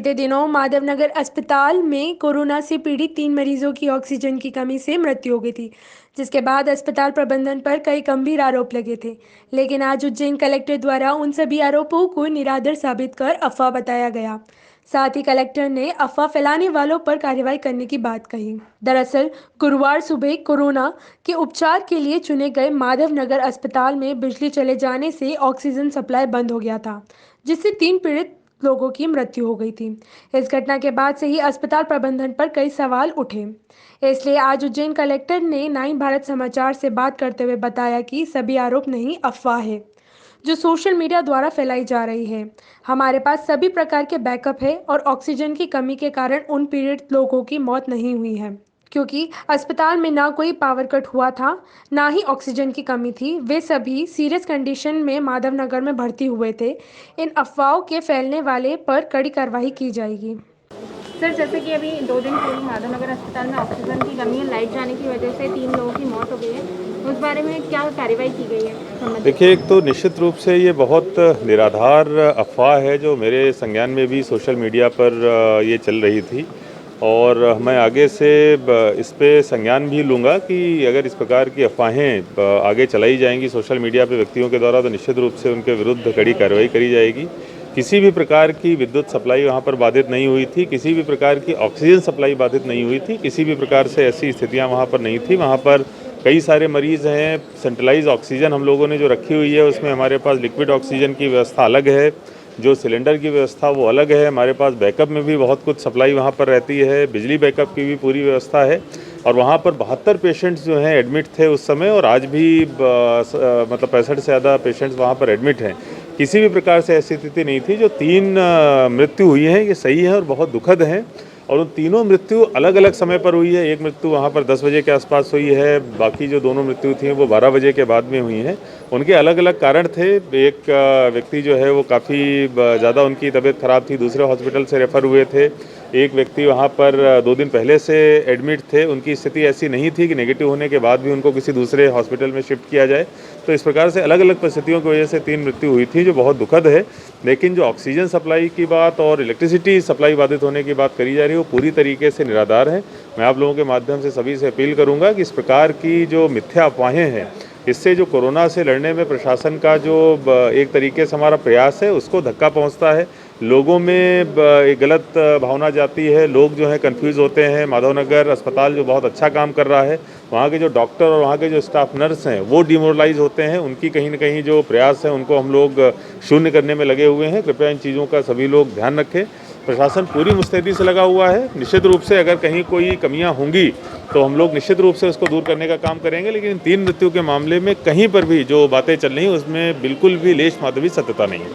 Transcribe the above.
बीते दिनों माधवनगर अस्पताल में कोरोना से पीड़ित 3 मरीजों की ऑक्सीजन की कमी से मृत्यु हो गई थी, जिसके बाद अस्पताल प्रबंधन पर कई गंभीर आरोप लगे थे। लेकिन आज उज्जैन कलेक्टर द्वारा उन सभी आरोपों को निराधार साबित कर अफवाह बताया गया। साथ ही कलेक्टर ने अफवाह फैलाने वालों पर कार्रवाई करने की बात कही। दरअसल गुरुवार सुबह कोरोना के उपचार के लिए चुने गए माधवनगर अस्पताल में बिजली चले जाने से ऑक्सीजन सप्लाई बंद हो गया था, जिससे 3 पीड़ित लोगों की मृत्यु हो गई थी। इस घटना के बाद से ही अस्पताल प्रबंधन पर कई सवाल उठे। इसलिए आज उज्जैन कलेक्टर ने 9 भारत समाचार से बात करते हुए बताया कि सभी आरोप नहीं, अफवाह है जो सोशल मीडिया द्वारा फैलाई जा रही है। हमारे पास सभी प्रकार के बैकअप है और ऑक्सीजन की कमी के कारण उन पीड़ित लोगों की मौत नहीं हुई है, क्योंकि अस्पताल में ना कोई पावर कट हुआ था, ना ही ऑक्सीजन की कमी थी। वे सभी सीरियस कंडीशन में माधवनगर में भर्ती हुए थे। इन अफवाहों के फैलने वाले पर कड़ी कार्रवाई की जाएगी। सर, जैसे कि अभी 2 दिन पूर्व माधवनगर अस्पताल में ऑक्सीजन की कमी है, लाइट जाने की वजह से 3 लोगों की मौत हो गई है। उस बारे में क्या कार्रवाई की गई है? देखिए, एक तो निश्चित रूप से ये बहुत निराधार अफवाह है जो मेरे संज्ञान में भी सोशल मीडिया पर ये चल रही थी, और मैं आगे से इस पे संज्ञान भी लूँगा कि अगर इस प्रकार की अफवाहें आगे चलाई जाएंगी सोशल मीडिया पे व्यक्तियों के द्वारा, तो निश्चित रूप से उनके विरुद्ध कड़ी कार्रवाई करी जाएगी। किसी भी प्रकार की विद्युत सप्लाई वहाँ पर बाधित नहीं हुई थी, किसी भी प्रकार की ऑक्सीजन सप्लाई बाधित नहीं हुई थी, किसी भी प्रकार से ऐसी स्थितियाँ वहाँ पर नहीं थी। वहाँ पर कई सारे मरीज़ हैं। सेंट्रलाइज ऑक्सीजन हम लोगों ने जो रखी हुई है, उसमें हमारे पास लिक्विड ऑक्सीजन की व्यवस्था अलग है, जो सिलेंडर की व्यवस्था वो अलग है। हमारे पास बैकअप में भी बहुत कुछ सप्लाई वहाँ पर रहती है, बिजली बैकअप की भी पूरी व्यवस्था है। और वहाँ पर 72 पेशेंट्स जो हैं एडमिट थे उस समय, और आज भी मतलब 65 से ज़्यादा पेशेंट्स वहाँ पर एडमिट हैं। किसी भी प्रकार से ऐसी स्थिति नहीं थी। जो 3 मृत्यु हुई हैं ये सही है और बहुत दुखद हैं, और उन तीनों मृत्यु अलग अलग समय पर हुई है। एक मृत्यु वहाँ पर 10 बजे के आसपास हुई है, बाकी जो दोनों मृत्यु थी वो 12 बजे के बाद में हुई हैं। उनके अलग अलग कारण थे। एक व्यक्ति जो है वो काफ़ी ज़्यादा उनकी तबीयत खराब थी, दूसरे हॉस्पिटल से रेफ़र हुए थे। एक व्यक्ति वहाँ पर 2 दिन पहले से एडमिट थे, उनकी स्थिति ऐसी नहीं थी कि नेगेटिव होने के बाद भी उनको किसी दूसरे हॉस्पिटल में शिफ्ट किया जाए। तो इस प्रकार से अलग अलग परिस्थितियों की वजह से 3 मृत्यु हुई थी, जो बहुत दुखद है। लेकिन जो ऑक्सीजन सप्लाई की बात और इलेक्ट्रिसिटी सप्लाई बाधित होने की बात करी जा रही है, वो पूरी तरीके से निराधार है। मैं आप लोगों के माध्यम से सभी से अपील करूँगा कि इस प्रकार की जो मिथ्या अफवाहें हैं, इससे जो कोरोना से लड़ने में प्रशासन का जो एक तरीके से हमारा प्रयास है उसको धक्का पहुंचता है। लोगों में एक गलत भावना जाती है, लोग जो है कंफ्यूज होते हैं। माधवनगर अस्पताल जो बहुत अच्छा काम कर रहा है, वहाँ के जो डॉक्टर और वहाँ के जो स्टाफ नर्स हैं वो डिमोरलाइज होते हैं। उनकी कहीं ना कहीं जो प्रयास है उनको हम लोग शून्य करने में लगे हुए हैं। कृपया इन चीज़ों का सभी लोग ध्यान रखें। प्रशासन पूरी मुस्तैदी से लगा हुआ है। निश्चित रूप से अगर कहीं कोई कमियां होंगी तो हम लोग निश्चित रूप से उसको दूर करने का काम करेंगे। लेकिन 3 मृत्यु के मामले में कहीं पर भी जो बातें चल रही हैं उसमें बिल्कुल भी लेश मात्र भी सत्यता नहीं है।